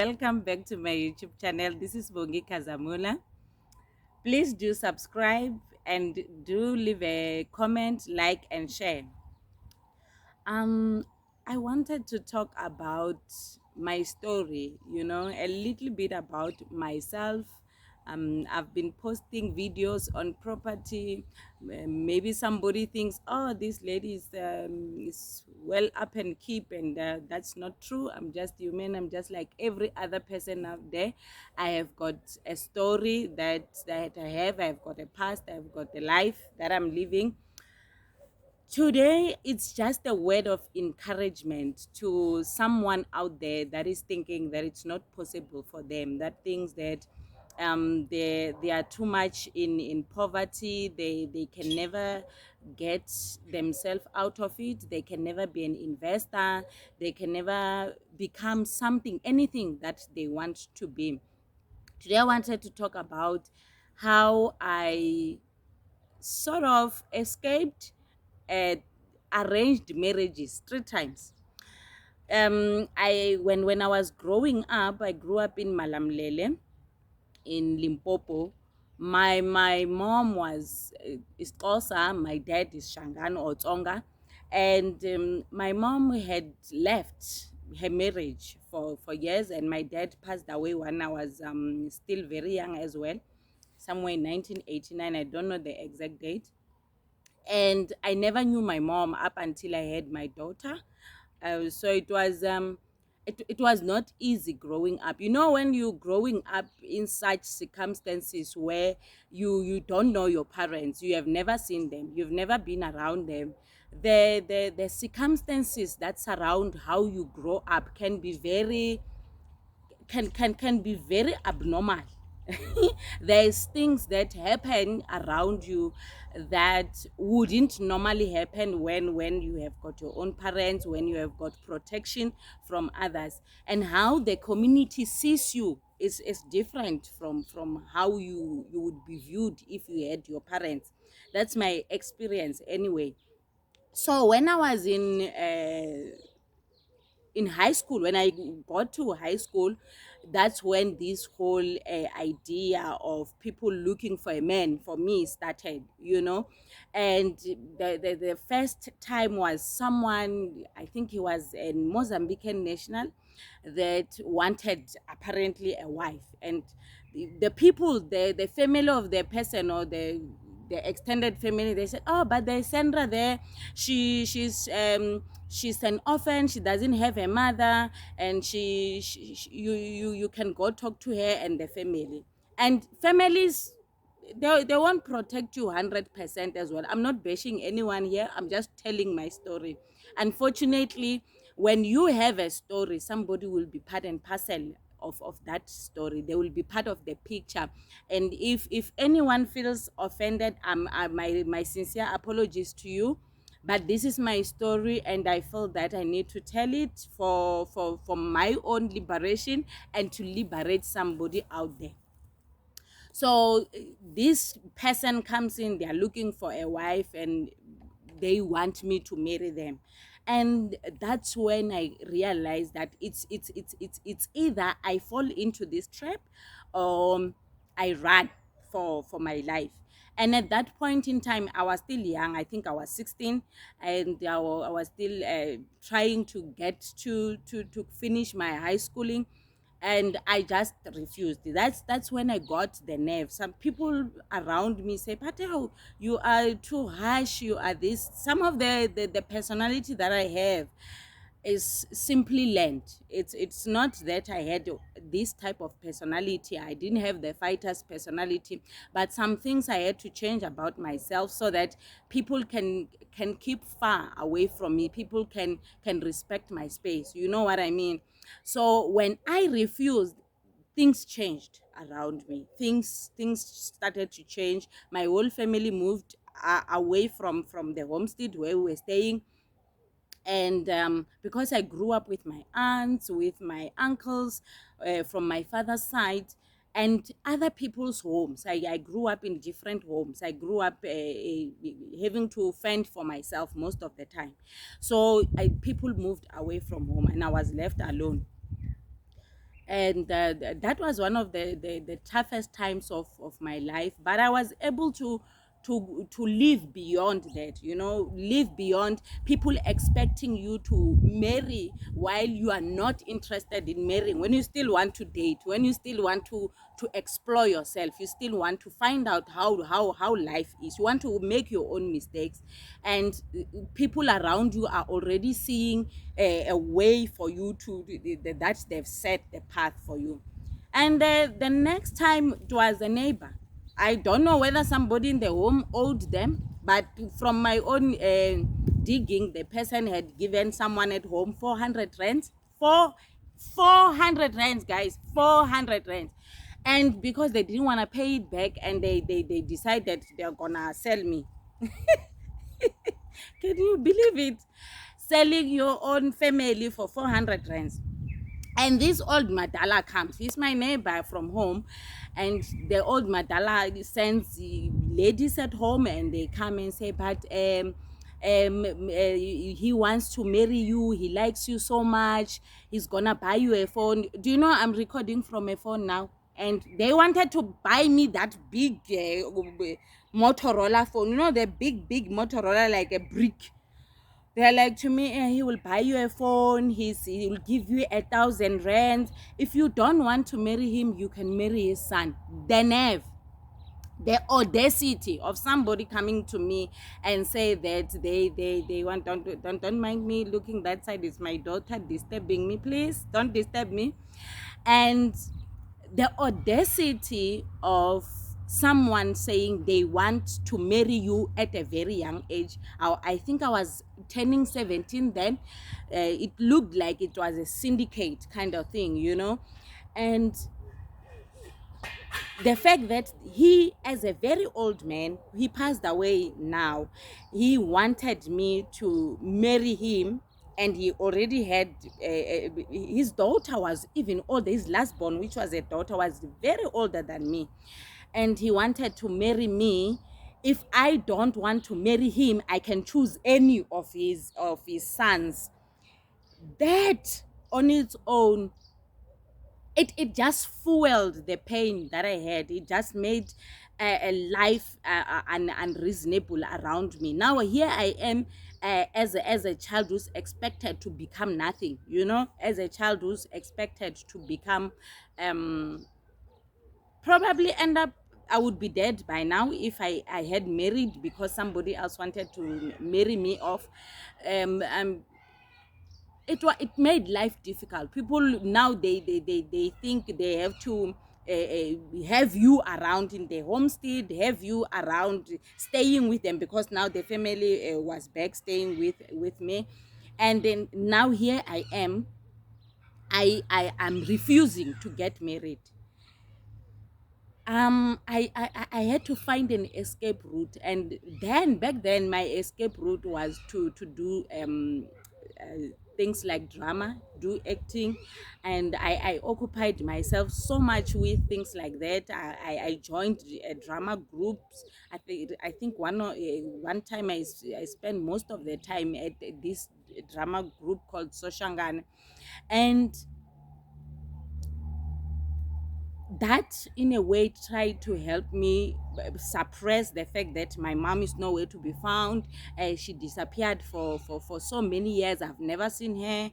welcome back to my YouTube channel. This is Bongi Kazamula. Please do subscribe and do leave a comment, like, and share. Um, I wanted to talk about my story, a little bit about myself. I've been posting videos on property. Maybe somebody thinks, oh, this lady is well up and keep, and that's not true. I'm just human. I'm just like every other person out there. I have got a story that I have. I've got a past. I've got a life that I'm living. Today, it's just a word of encouragement to someone out there that is thinking that it's not possible for them, that thinks that they are too much in poverty, they can never get themselves out of it, they can never be an investor, they can never become something, anything that they want to be. Today, I wanted to talk about how I sort of escaped uh, arranged marriages 3 times. When I was growing up, I grew up in Malamlele in Limpopo. My mom was Xhosa, my dad is Shangan or Tsonga, and my mom had left her marriage for years, and my dad passed away when I was still very young as well, somewhere in 1989. I don't know the exact date, and I never knew my mom up until I had my daughter. So it was not easy growing up. When you're growing up in such circumstances where you don't know your parents, you have never seen them, you've never been around them. The circumstances that surround how you grow up can be very abnormal. There's things that happen around you that wouldn't normally happen when you have got your own parents, when you have got protection from others, and how the community sees you is different from how you would be viewed if you had your parents. That's my experience anyway. So when I was in high school, when I got to high school, that's when this whole idea of people looking for a man for me started, and the first time was someone, I think he was a Mozambican national, that wanted apparently a wife, and the people, the family of the person, or the extended family, they said, oh, but there's Sandra there, she's an orphan, she doesn't have a mother, and you can go talk to her and the family. And families, they won't protect you 100% as well. I'm not bashing anyone here, I'm just telling my story. Unfortunately, when you have a story, somebody will be part and parcel of that story. They will be part of the picture. And if anyone feels offended, my sincere apologies to you. But this is my story, and I feel that I need to tell it for my own liberation and to liberate somebody out there. So this person comes in, they are looking for a wife, and they want me to marry them. And that's when I realized that it's either I fall into this trap, or I run for my life. And at that point in time, I was still young. I think I was 16, and I was still trying to get to finish my high schooling, and I just refused. That's when I got the nerve. Some people around me say, Patel, you are too harsh, you are this. Some of the personality that I have is simply learned. It's not that I had this type of personality. I didn't have the fighter's personality, but some things I had to change about myself so that people can keep far away from me. People can respect my space. You know what I mean? So when I refused, things changed around me. Things started to change. My whole family moved away from the homestead where we were staying, and because I grew up with my aunts, with my uncles, from my father's side, and other people's homes. I grew up in different homes. I grew up having to fend for myself most of the time. So people moved away from home, and I was left alone. And that was one of the toughest times of my life, but I was able to live beyond that, you know, live beyond people expecting you to marry while you are not interested in marrying, when you still want to date, when you still want to explore yourself, you still want to find out how life is, you want to make your own mistakes, and people around you are already seeing a way for you to that they've set the path for you. And the next time it was a neighbor. I don't know whether somebody in the home owed them, but from my own digging, the person had given someone at home 400 rands. 400 rands, guys, 400 rands. And because they didn't want to pay it back, and they decided they're gonna sell me. Can you believe it? Selling your own family for 400 rands. And this old madala comes, he's my neighbor from home, and the old madala sends the ladies at home, and they come and say, but he wants to marry you, he likes you so much, he's gonna buy you a phone. Do you know I'm recording from a phone now? And they wanted to buy me that big Motorola phone, you know, the big Motorola, like a brick. They're like to me, he will buy you a phone, he will give you 1,000 rands. If you don't want to marry him, you can marry his son. The nerve, the audacity of somebody coming to me and say that they want, don't mind me looking that side, is my daughter disturbing me, please don't disturb me. And the audacity of someone saying they want to marry you at a very young age. I think I was turning 17 then. It looked like it was a syndicate kind of thing, you know. And the fact that he, as a very old man, he passed away now, he wanted me to marry him, and he already had his daughter was even older, his last born, which was a daughter, was very older than me, and he wanted to marry me. If I don't want to marry him, I can choose any of his sons. That on its own, it just fueled the pain that I had. It just made a life unreasonable around me. Now here I am, as a child who's expected to become nothing, you know, as a child who's expected to become probably end up, I would be dead by now if I had married because somebody else wanted to marry me off. It made life difficult. People now, they think they have to have you around in the homestead, have you around staying with them, because now the family was back staying with me. And then now here I am, I am refusing to get married. I had to find an escape route, and then back then my escape route was to do things like drama, do acting, and I occupied myself so much with things like that. I joined drama groups. I think one time I spent most of the time at this drama group called Soshangan, and that in a way tried to help me suppress the fact that my mom is nowhere to be found. She disappeared for so many years. I've never seen her.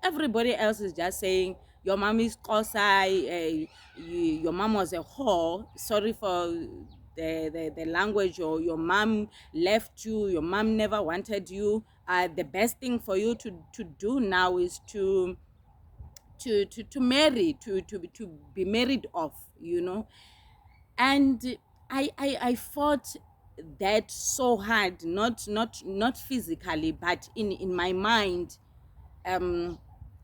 Everybody else is just saying your mom is Kosai, your mom was a whore, sorry for the language, or your mom left you, your mom never wanted you. The best thing for you to do now is to marry, to be married off, you know. And I fought that so hard, not physically, but in my mind. um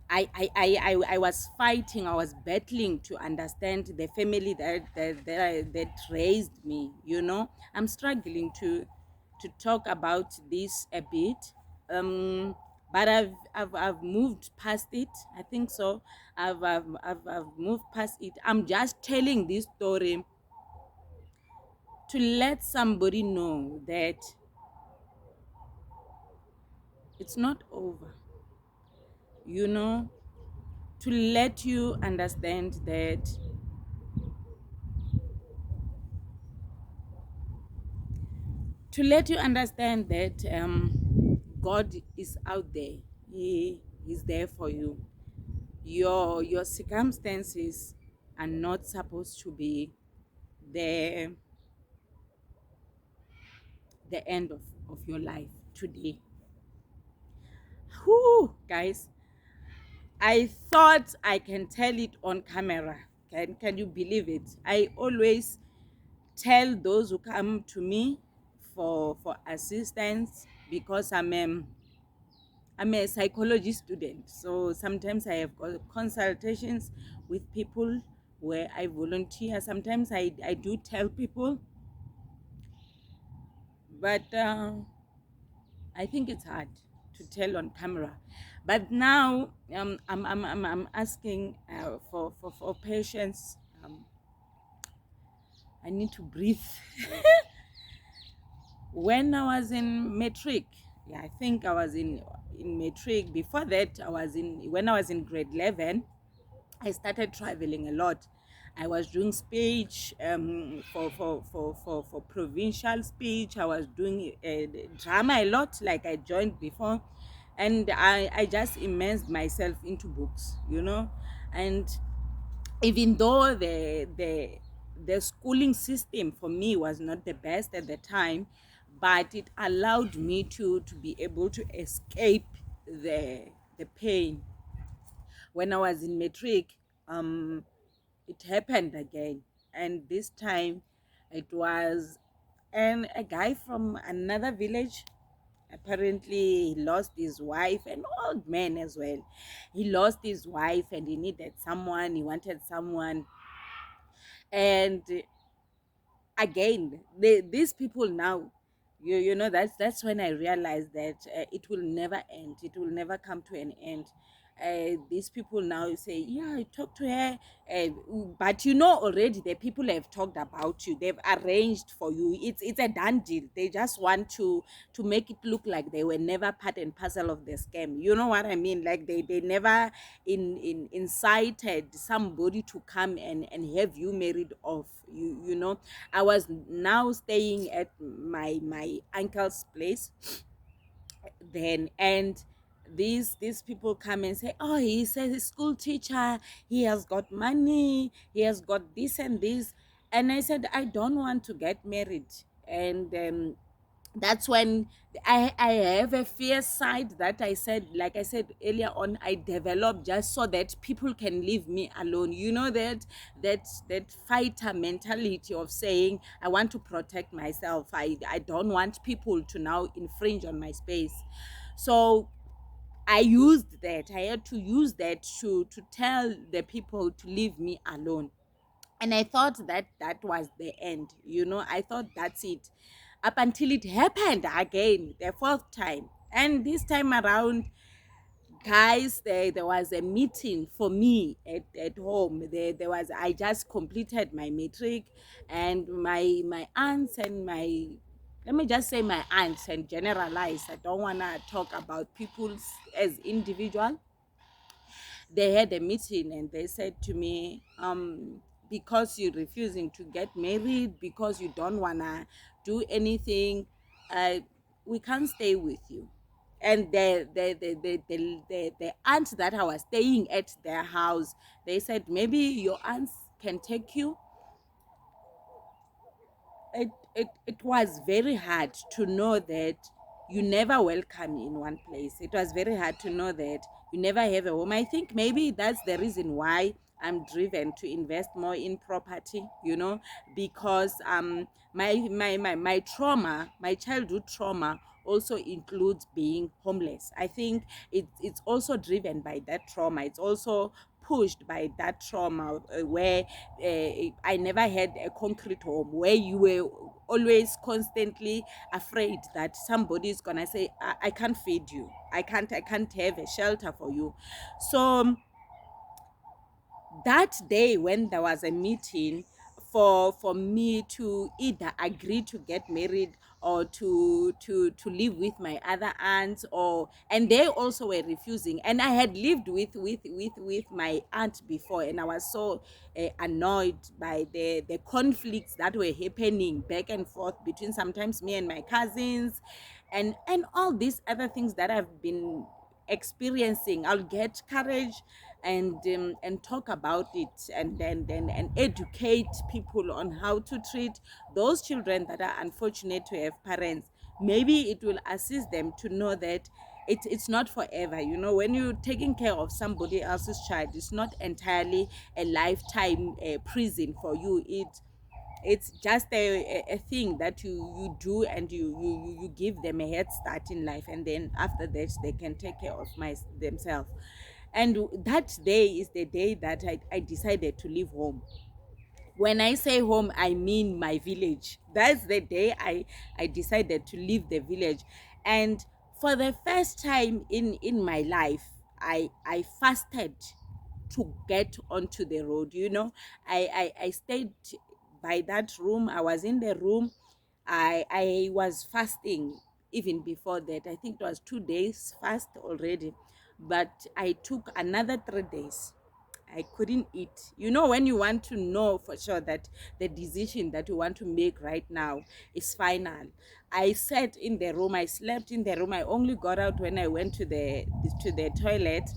I was fighting, I was battling to understand the family that raised me, you know. I'm struggling to talk about this a bit. But I've moved past it, I think so. I've moved past it. I'm just telling this story to let somebody know that it's not over, you know. to let you understand that God is out there. He is there for you. Your circumstances are not supposed to be the the end of your life today. Whoo, guys, I thought I can tell it on camera. Can you believe it? I always tell those who come to me for assistance, because I'm a psychology student. So sometimes I have got consultations with people where I volunteer. Sometimes I do tell people, but I think it's hard to tell on camera. But now I'm asking for patience. I need to breathe. When I was in matric, yeah, I think I was in matric. Before that, when I was in grade 11, I started traveling a lot. I was doing speech for provincial speech. I was doing drama a lot, like I joined before, and I just immersed myself into books, and even though the schooling system for me was not the best at the time, but it allowed me to be able to escape the pain. When I was in matric, it happened again, and this time it was a guy from another village. Apparently he lost his wife, an old man as well. He lost his wife and he needed someone, he wanted someone. And again, these people now, that's when I realized that it will never end, it will never come to an end. These people now say, yeah, I talked to her, uh, but already the people have talked about you, they've arranged for you, it's a done deal. They just want to make it look like they were never part and parcel of the scam. You know what I mean? Like they never incited somebody to come and have you married off. I was now staying at my uncle's place then, and these people come and say, oh, he's a school teacher, he has got money, he has got this and this. And I said, I don't want to get married. And that's when I have a fear side that I said, like I said earlier on, I developed just so that people can leave me alone. That fighter mentality of saying, I want to protect myself. I don't want people to now infringe on my space. So I used that. I had to use that to tell the people to leave me alone. And I thought that was the end. I thought that's it, up until it happened again, the fourth time. And this time around, guys, there was a meeting for me at home. There was, I just completed my matric, and my aunts and my, let me just say my aunts and generalize, I don't want to talk about people as individual. They had a meeting and they said to me, because you're refusing to get married, because you don't want to do anything, uh, we can't stay with you. And the aunt that I was staying at their house, they said, maybe your aunts can take you. It was very hard to know that you never welcome in one place. It was very hard to know that you never have a home. I think maybe that's the reason why I'm driven to invest more in property, because my trauma, my childhood trauma, also includes being homeless. I think it's also driven by that trauma. It's also pushed by that trauma, where I never had a concrete home, where you were always constantly afraid that somebody is gonna say, I can't feed you, I can't have a shelter for you. So that day when there was a meeting for me to either agree to get married or to live with my other aunts, or and they also were refusing. And I had lived with my aunt before, and I was so annoyed by the conflicts that were happening back and forth between sometimes me and my cousins, and all these other things that I've been experiencing. I'll get courage and talk about it, and educate people on how to treat those children that are unfortunate to have parents. Maybe it will assist them to know that it's not forever. You know, when you're taking care of somebody else's child, it's not entirely a lifetime prison for you. It's just a thing that you do, and you give them a head start in life, and then after that they can take care of themselves. And that day is the day that I decided to leave home. When I say home, I mean my village. That's the day I decided to leave the village. And for the first time in my life, I fasted to get onto the road. You know, I stayed by that room. I was in the room. I was fasting even before that. I think it was 2 days fast already, but I took another 3 days. I couldn't eat. You know, when you want to know for sure that the decision that you want to make right now is final. I sat in the room, I slept in the room. I only got out when I went to the toilet.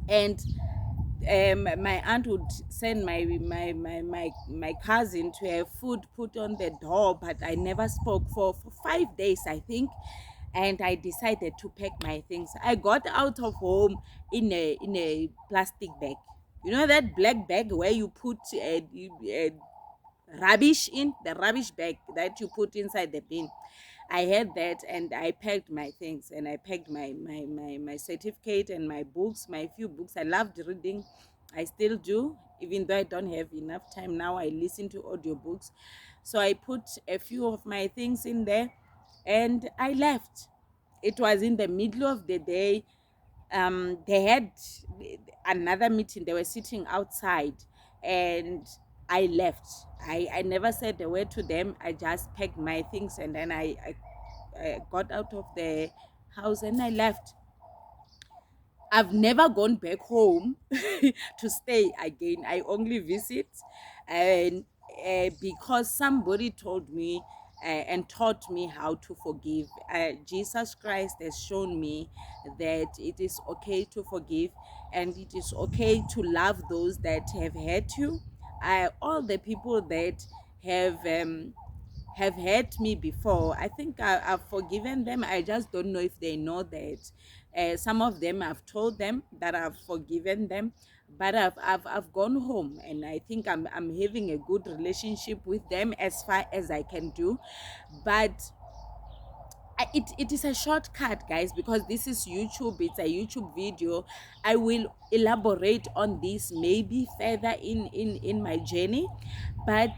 And my aunt would send my cousin to have food put on the door, but I never spoke for 5 days, I think. And I decided to pack my things. I got out of home in a plastic bag. You know that black bag where you put rubbish in, the rubbish bag that you put inside the bin. I had that, and I packed my things, and I packed my certificate and my books, my few books. I loved reading. I still do, even though I don't have enough time now. I listen to audiobooks. So I put a few of my things in there, and I left. It was in the middle of the day. They had another meeting. They were sitting outside, and I left. I never said a word to them. I just packed my things, and then I got out of the house and I left. I've never gone back home to stay again. I only visit, and because somebody told me and taught me how to forgive. Jesus Christ has shown me that it is okay to forgive, and it is okay to love those that have hurt you. All the people that have hurt me before, I think I've forgiven them. I just don't know if they know that. Some of them, I've told them that I've forgiven them, but I've gone home, and I think I'm having a good relationship with them as far as I can do. But it is a shortcut, guys, because this is YouTube. It's a YouTube video. I will elaborate on this maybe further in my journey. But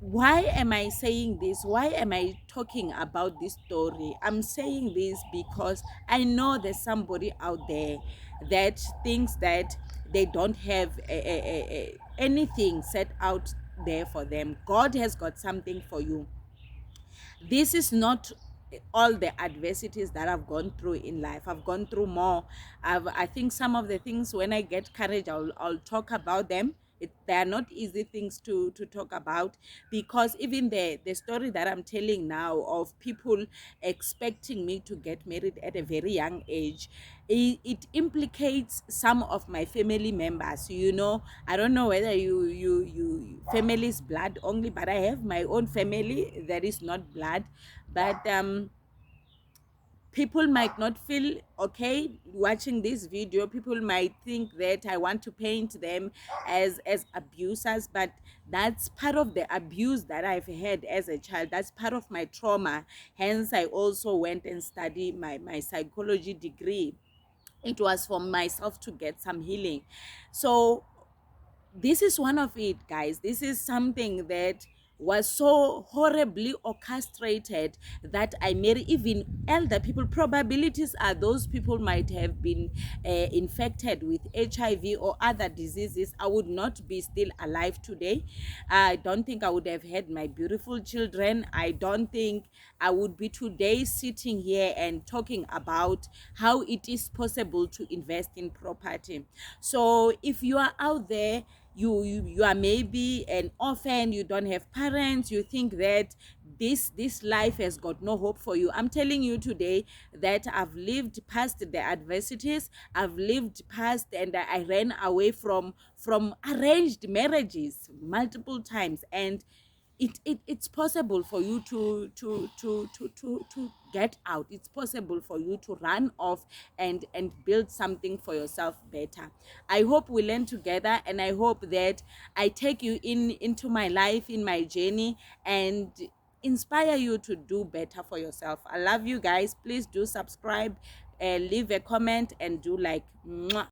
why am I saying this? Why am I talking about this story? I'm saying this because I know there's somebody out there that thinks that they don't have anything set out there for them. God has got something for you. This is not all the adversities that I've gone through in life. I've gone through more. I think some of the things, when I get courage, I'll talk about them. They are not easy things to talk about, because even the story that I'm telling now of people expecting me to get married at a very young age, it implicates some of my family members. You know, I don't know whether you family's blood only, but I have my own family that is not blood. But people might not feel okay watching this video. People might think that I want to paint them as abusers, but that's part of the abuse that I've had as a child. That's part of my trauma. Hence, I also went and studied my psychology degree. It was for myself to get some healing. So this is one of it, guys. This is something that was so horribly orchestrated that I marry even elder people. Probabilities are those people might have been infected with HIV or other diseases. I would not be still alive today. I don't think I would have had my beautiful children. I don't think I would be today sitting here and talking about how it is possible to invest in property. So if you are out there, you are maybe an orphan, you don't have parents, you think that this life has got no hope for you. I'm telling you today that I've lived past the adversities, I've lived past, and I ran away from arranged marriages multiple times, and it's possible for you to get out. It's possible for you to run off and build something for yourself better. I hope we learn together, and I hope that I take you into my life, in my journey, and inspire you to do better for yourself. I love you guys. Please do subscribe, leave a comment, and do like. Mwah.